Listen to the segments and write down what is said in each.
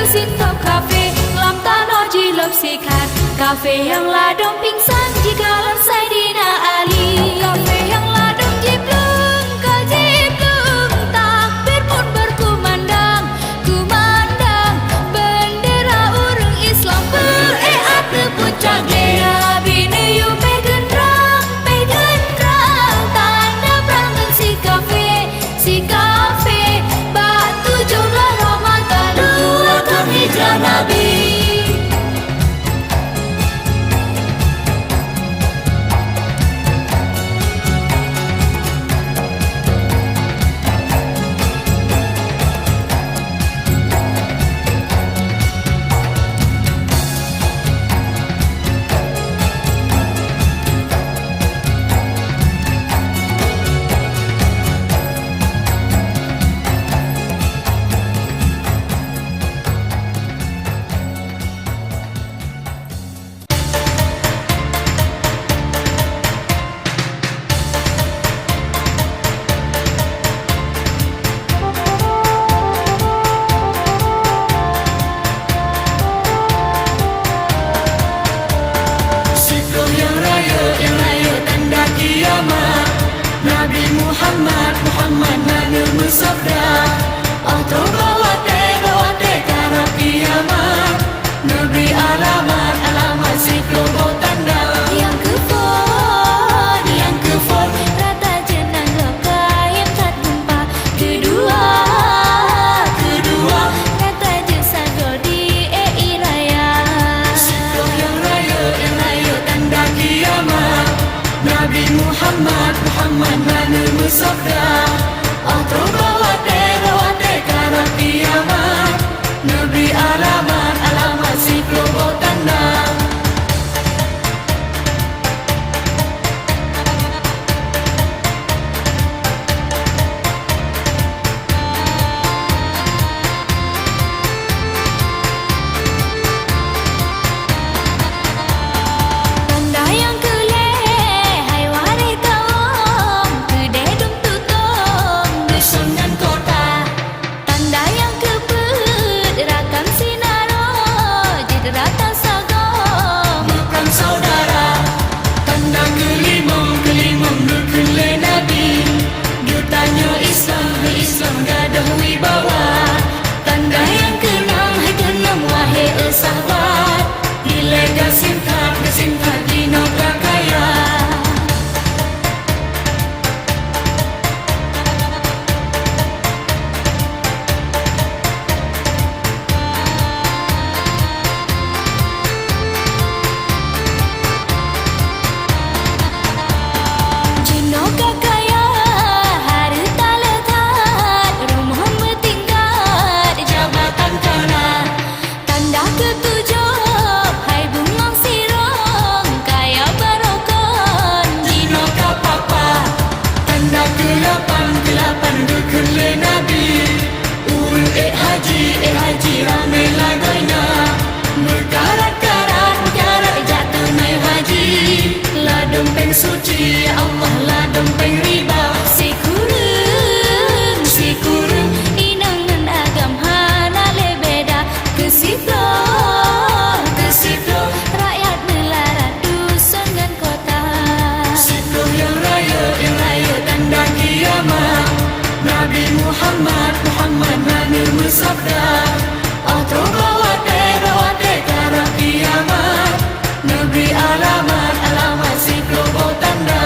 Sintop Cafe Lam Tano Jilop Sikat Cafe yang ladong pingsan jika lansai Dina Ali Cafe yang ladong jiplung kajiplung takbir pun berkumandang kumandang bendera urung Islam bereat ke puncak gaya bini yu pegendrang tanda prangan si cafe batu jumlah Ramadan dua hijrah Nabi. Muhammad mana bersabda atau bawate karena kiamat Nabi alamat siklon tanda yang kefon rata jenang loka yang tak jumpa kedua rata jesado di raya siklon yang raya tanda kiamat Nabi Muhammad mana bersabda atau bawate karena kiamat Nabi alamat siklon tanda. Haji rame lagoina Berkarat-karat jatuh naik haji Ladung peng suci Allah ladung peng riba Si kurung inangan agam hana lebeda Kesiplo rakyat melarat dusun dan kota Siplo yang raya tanda kiamat Nabi Muhammad mana bersabda atau bawate karena kiamat Nabi alamat siklon tanda.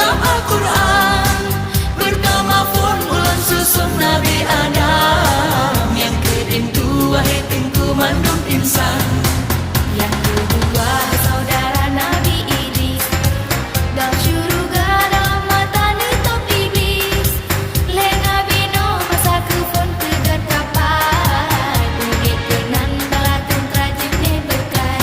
dalam Al-Quran. Berkah mahfud ulang susun Nabi Adam. Yang kedua wahai tengku mandum insan. Yang kedua saudara Nabi Idris. Dalam syurga dalam mata nutup iblis. Le Nabi Nuh masa kufun tegar kapal. Bukit kenan balatung kerajin berkai.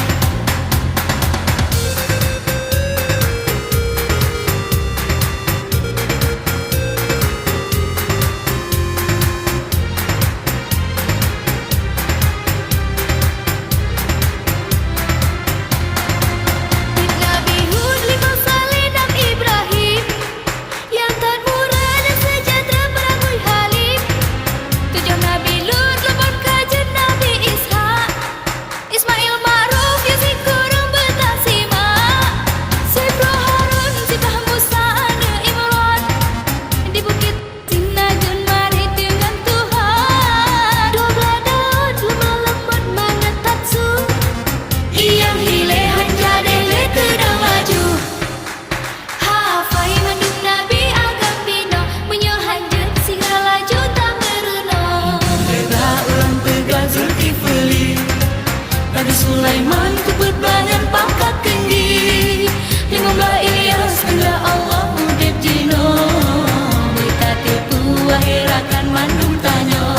Nabi Hud, Limau Saleh dan Ibrahim. Yang tan murah dan sejahtera berangui halim. 7 Nabi Lut, 8 kajen Nabi Ishak. Ismail Ma'ruf, Yasin kurang bertaksimak. Sifrah Harun, Sifrah Musa, Ana Imran. Di bukit Sinajun mari dengan Tuhan. 12 Daud, lemah lembut mengetat su. Yang hilehan jadi kedang laju. Hafai mandung Nabi agam bina. Menyohanjut singa laju tak meruna. Lega ulang tegar Zulkifli. Nabi Sulaiman kubut banyak pangkat tinggi. 15 Ilyas kena Allah mudib jino. Berita tipu akhirakan mandung tanya.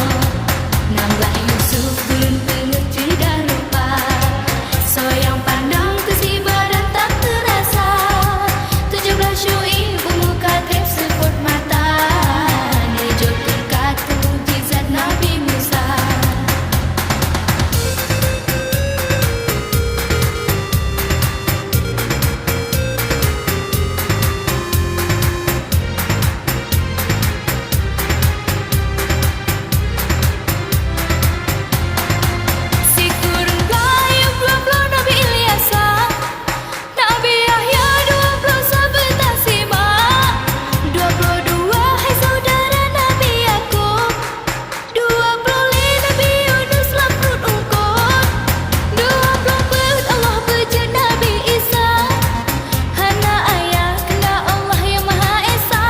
16 Yusuf belum tengah tidak lupa. Soyang pandang tersibar dan tak terasa. 17 Syuib pemuka trip seput mata. Nejotkan kata mujizat Nabi Musa. Si kurang gayung 20 Nabi Ilyasa. Nabi Yahya 20 sahabat Tasimah. 22 hai saudara Nabi Yakub. 20 Nabi Yunus lamrut ungkut. 24 Allah beja Nabi Isa. Hana ayah kena Allah yang Maha Esa.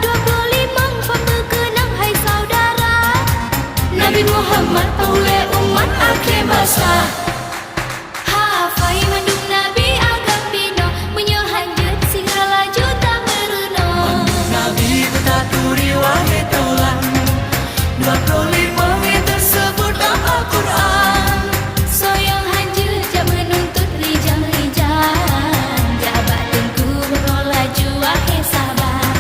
25 faham berkenang hai saudara. Nabi Muhammad oleh umat akhir masa. Hafai mandung Nabi agam bina. Menyohanjut singa laju tak meruna. Nabi bertaturi wahai taulan. 25 yang tersebut dalam Al-Quran. Soyang hanjut jak menuntut rijal-rijal. Jabat tengku berolaju wahai sahabat.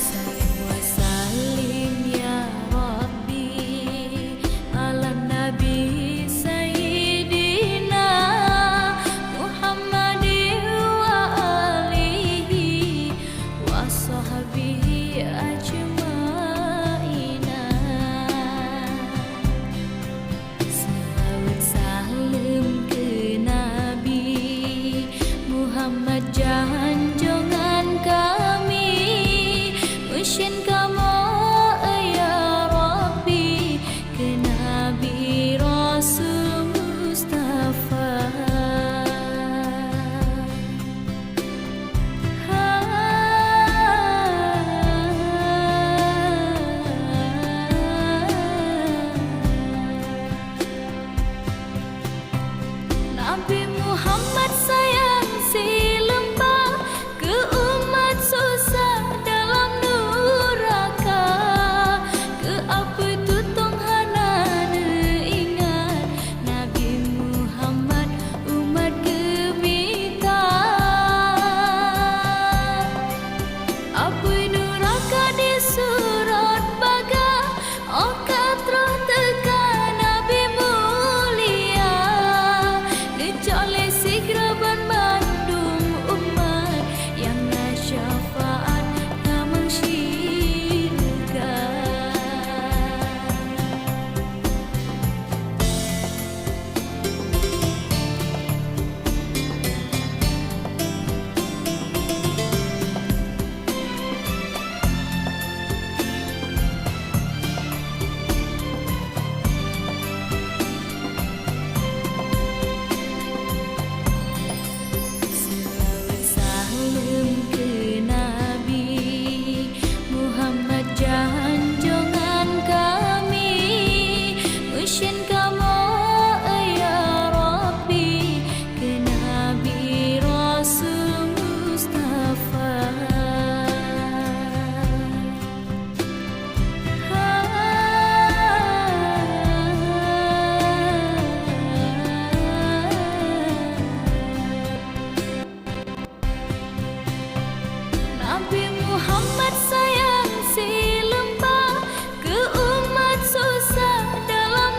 Salim wa salim ya Rabbi ala Nabi Sayyidina Muhammadin wa alihi wa sahbihi ajma'ina. Salawat salam ke Nabi Muhammad jangan kami. Ushin kamu ya Rabbi ke Nabi Rasul Mustafa. Nabi Muhammad sayang si lembah ke umat susah dalam nurani. Nushin kamu ya Rabbi ke Nabi Rasul Mustafa. Nabi Muhammad sayang si lembah ke umat susah dalam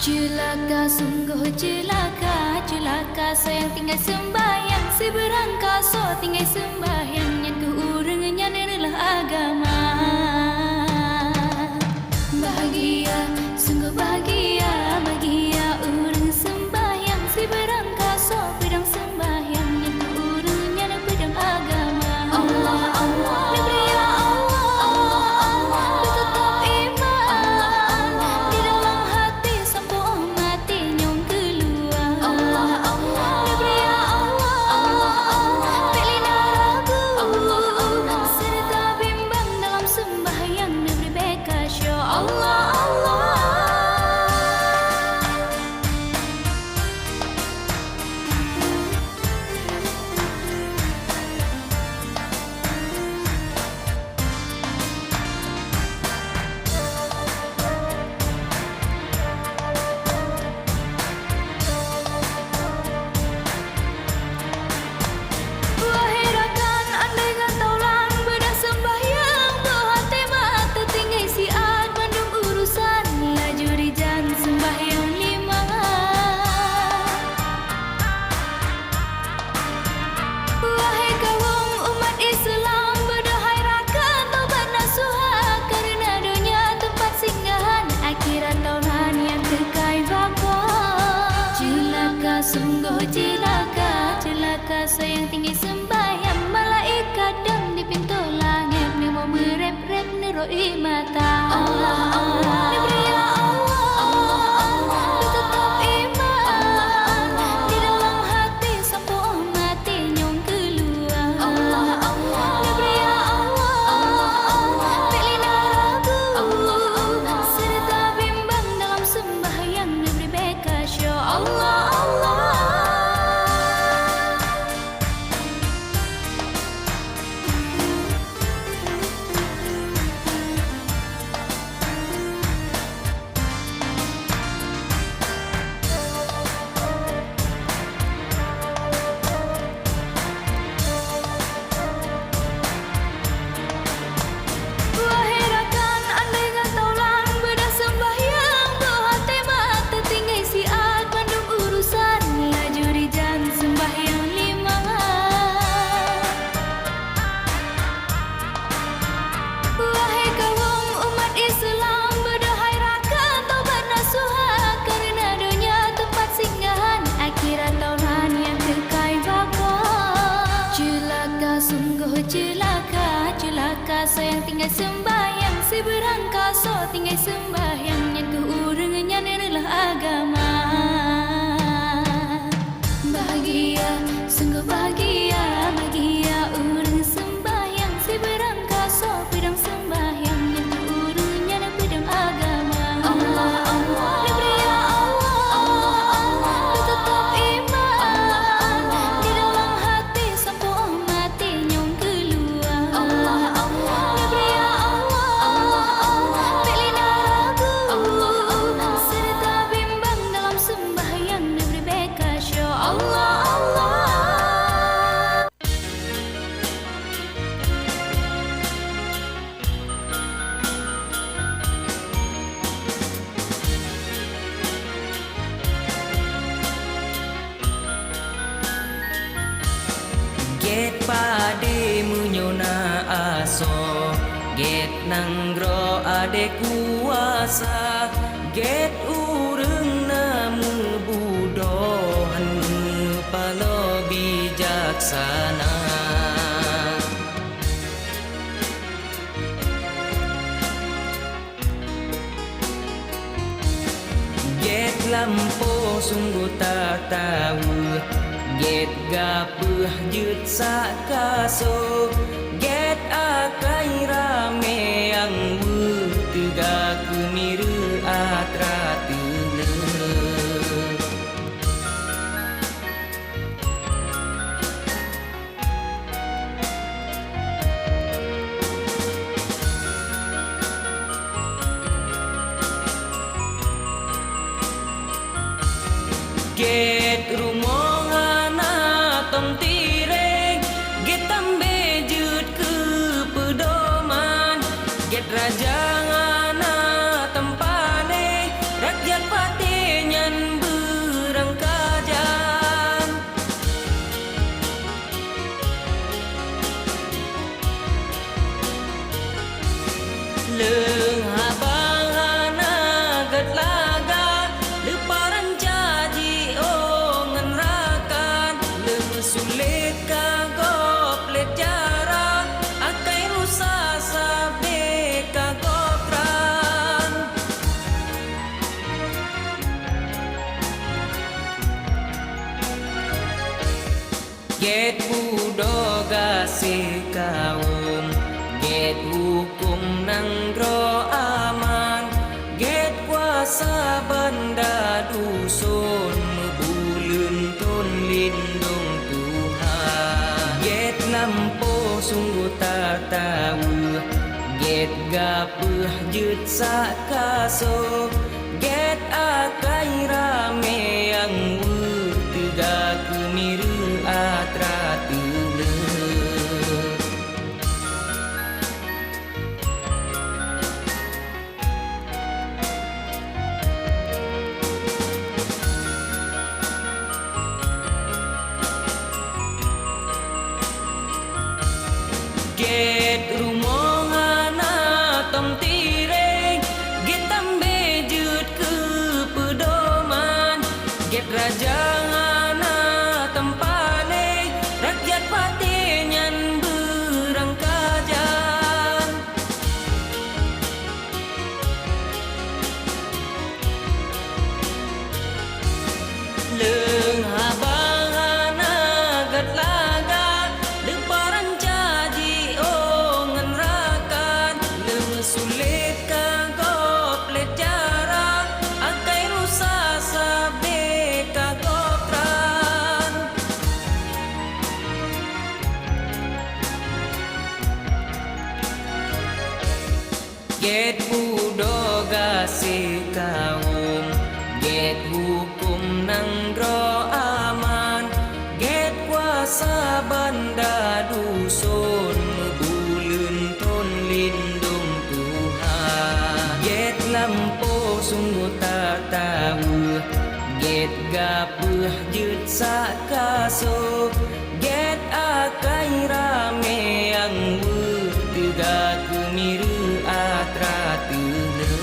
Celaka, sungguh celaka, celaka sayang tinggal sembahyang. Si berangkaso tinggal sembahyang, yang keurangnya adalah agama. Bahagia, sungguh bahagia, bahagia orang sembahyang. Si berangkaso pedang sembahyang, yang keurangnya adalah pedang agama. Allah, Allah, negeri ya Allah, Allah, Allah, bertetap iman di dalam hati sampai mati nyong keluar. Allah, Allah, negeri ya Allah, Allah, Allah, pelina ragu, Allah, Allah, serta bimbang dalam sembahyang negeri bekasya. Allah, Allah. Wahai rakan, andai kau lang bedah sembahyang, berhati mata tinggai siat bandung urusan, laju rijan sembahyang lima. Wahai kaum umat Islam, berdahai rakan taubat nasuha, karena dunia tempat singgahan, akhirat taulan yang kekal baka. Celaka, sungguh celaka, celaka sayang tinggi sembahyang. Malaikat dan di pintu langit memang merep-rep neroi mata. Allah, Allah, negeri ya Allah, Allah, Allah, bertetap iman di dalam hati sampai mati nyong keluar. Allah, Allah, negeri ya Allah, Allah, Allah, pelina ragu, Allah, Allah, serta bimbang dalam sembahyang negeri bekasya. Allah, Allah. Wahai rakan, andai kau lang bedah sembahyang, berhati mata tinggai siat bandung urusan, laju rijan sembahyang lima. Wahai kaum umat Islam, berdahai rakan taubat nasuha, karena dunia tempat singgahan, akhirat taulan yang kekal baka. Celaka, sungguh celaka, celaka sayang tinggal sembahyang. Si berangkaso tinggal sembahyang, yang keurangnya adalah agama. Bahagia, sungguh bahagia, bahagia orang sembahyang. Si berangkaso pedang sembahyang, yang keurangnya adalah pedang agama. Allah, Allah, negeri ya Allah, Allah, Allah, bertetap iman di dalam hati sampai mati nyong keluar. Allah, Allah, negeri ya Allah, Allah, Allah, pelina ragu, Allah, Allah, serta bimbang dalam sembahyang negeri bekasya. Allah, Allah. Get pade munyona aso, get nanggro ade kuasa, get ureng namu budohan palo bijaksana. Get lampo sungguh tak tahu, get gapuh jut sakaso, get akai rame yang wu tiga kuniru atra tule. Get rumongana tom tireng, get tambe jut ke pedoman, get rajangana tempane rakyat pati Get budoga si kaum Get hukum nang gro aman Get kuasa benda dusun Mebulun tun lindung Tuhan Get lampu sungguh tak tahu Get gapuh jut sak kaso Get akai rame yang Tiga kemiru atra tule Get rumongana tom tireng Get tambe jut ke pedoman Get rajangana tempane Rakyat patinyan berangkajan Leung habangana gat laga Deparan caji ongan rakan Leung sulit kagoplet cara Akai rusa sabe kagopran Get budoga si kaum Get hukum nang gro aman Get kuasa benda dusun Mebulun ton lindung Tuhan Get lampu sungguh tak tahu Get gapuh jut sak kaso Get akai rame yang Tiga kemiru atra tule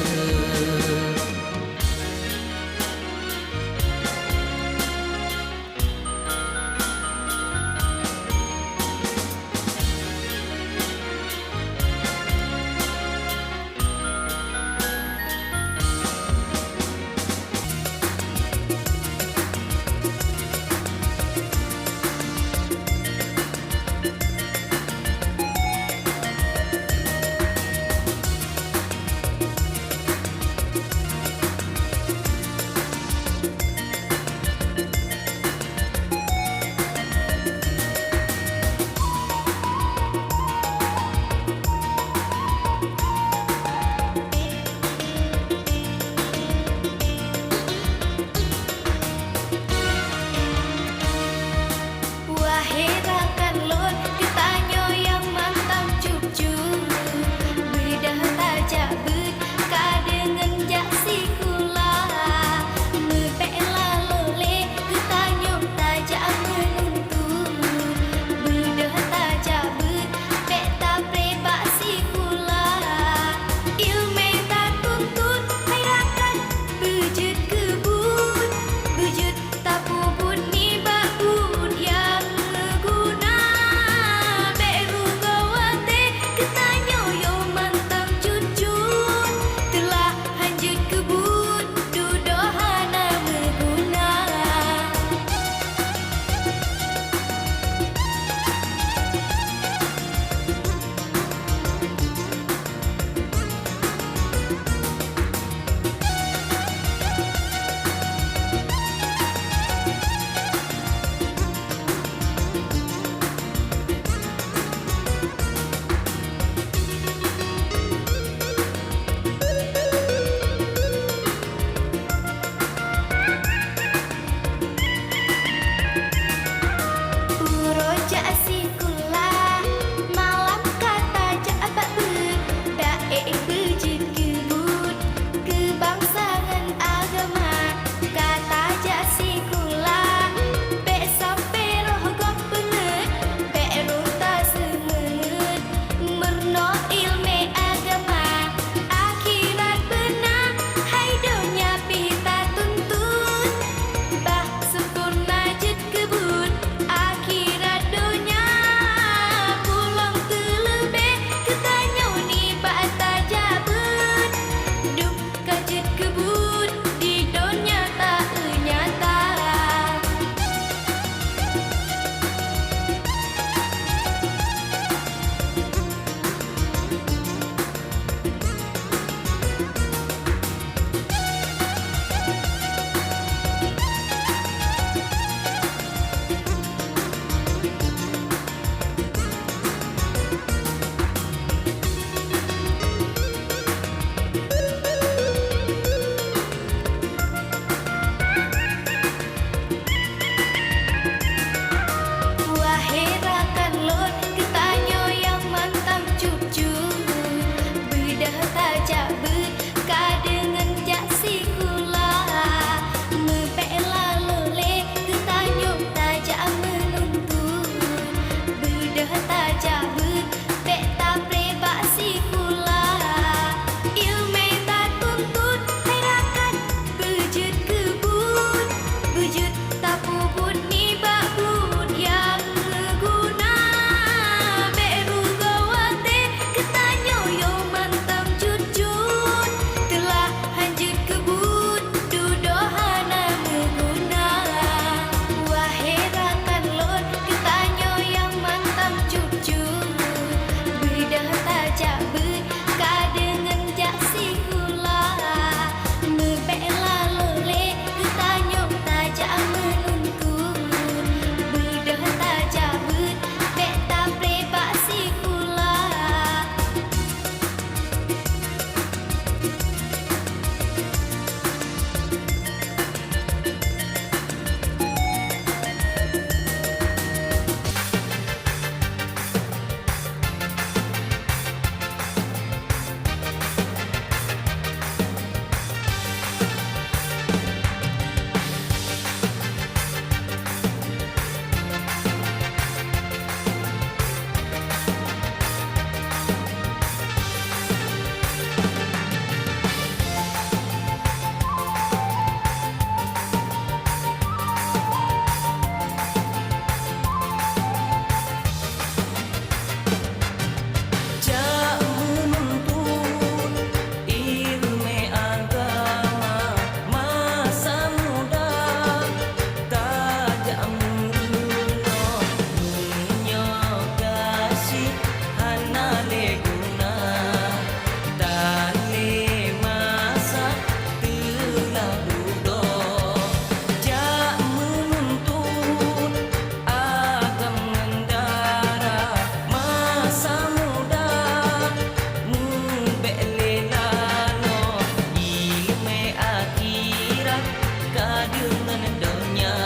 dengan donya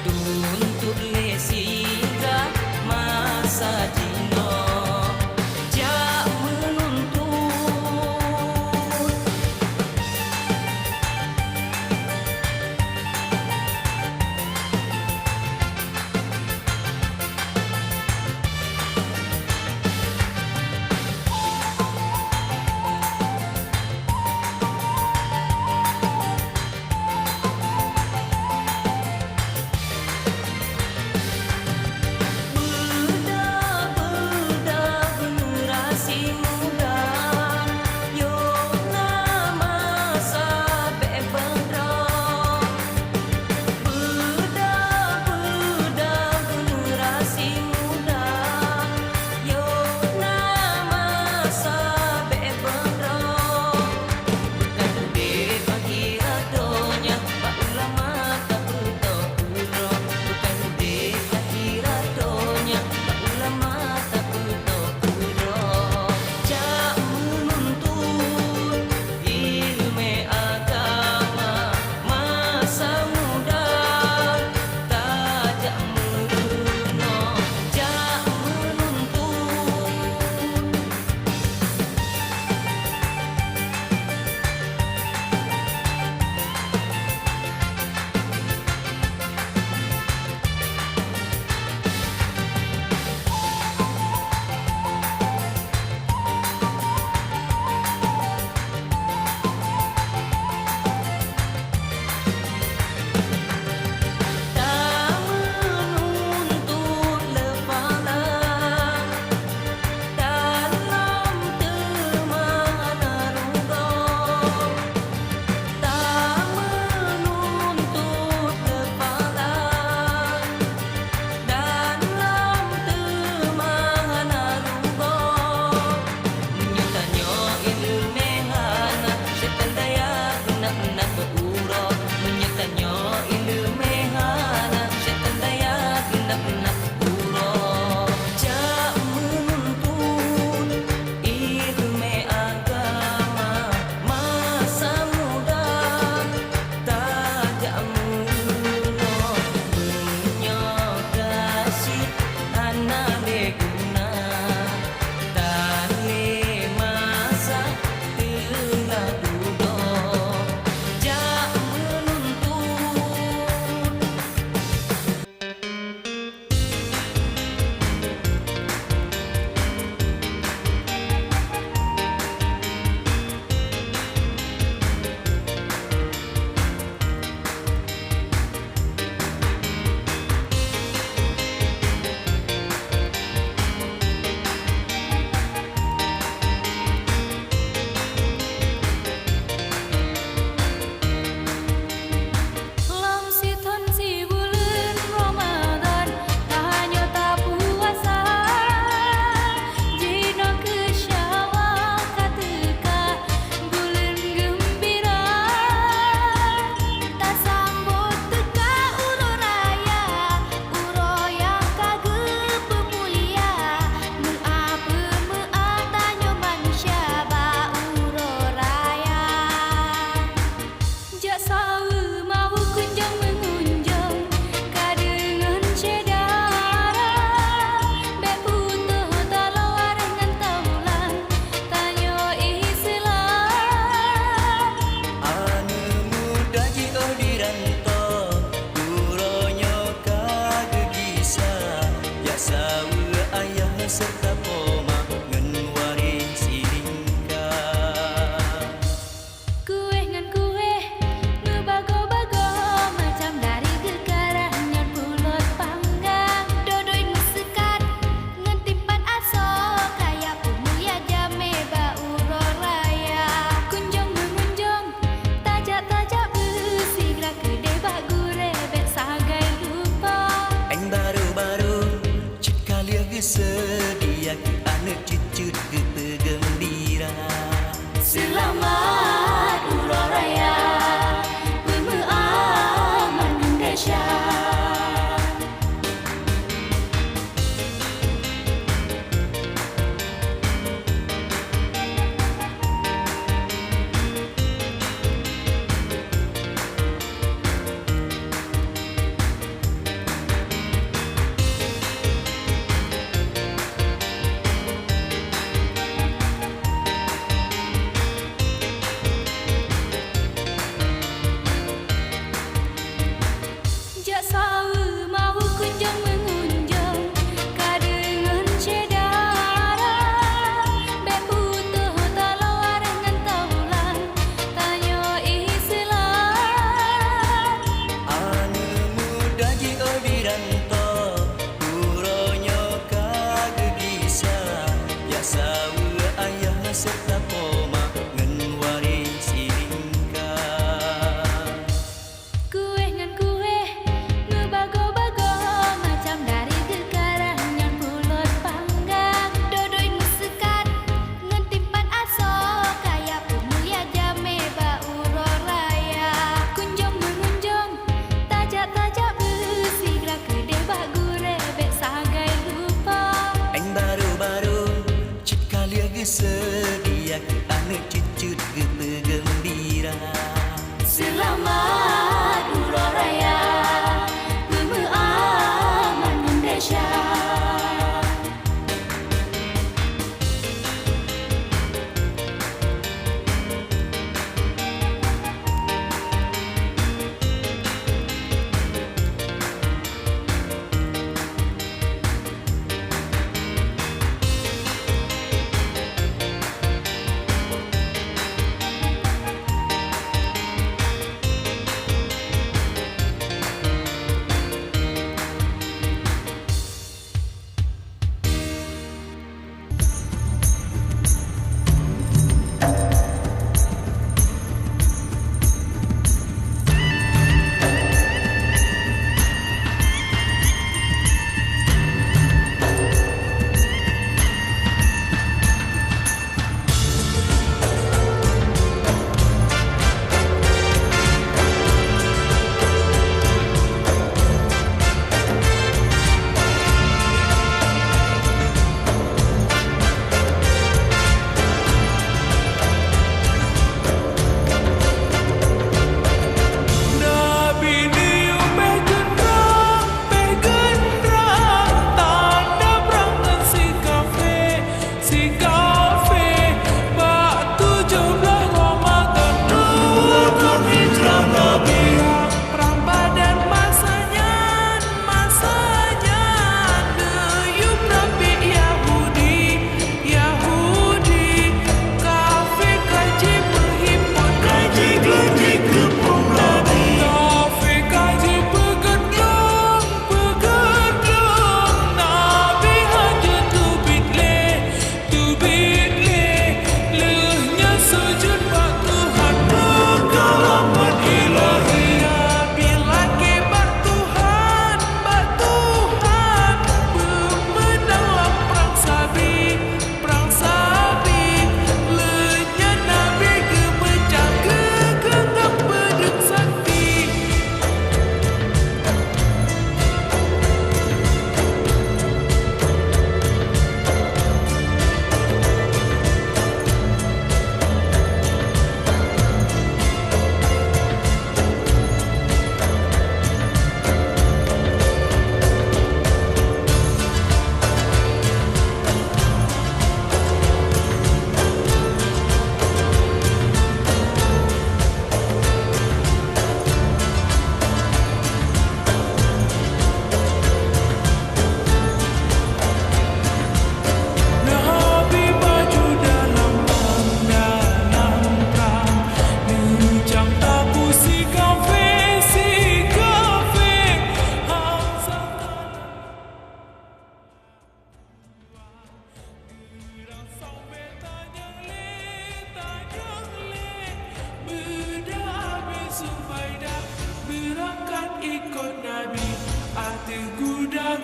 tuntut lesiga masa dino jak menuntut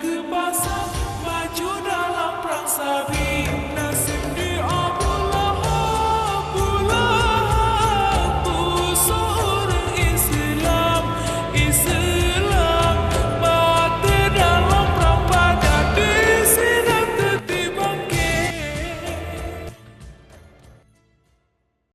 ke pasar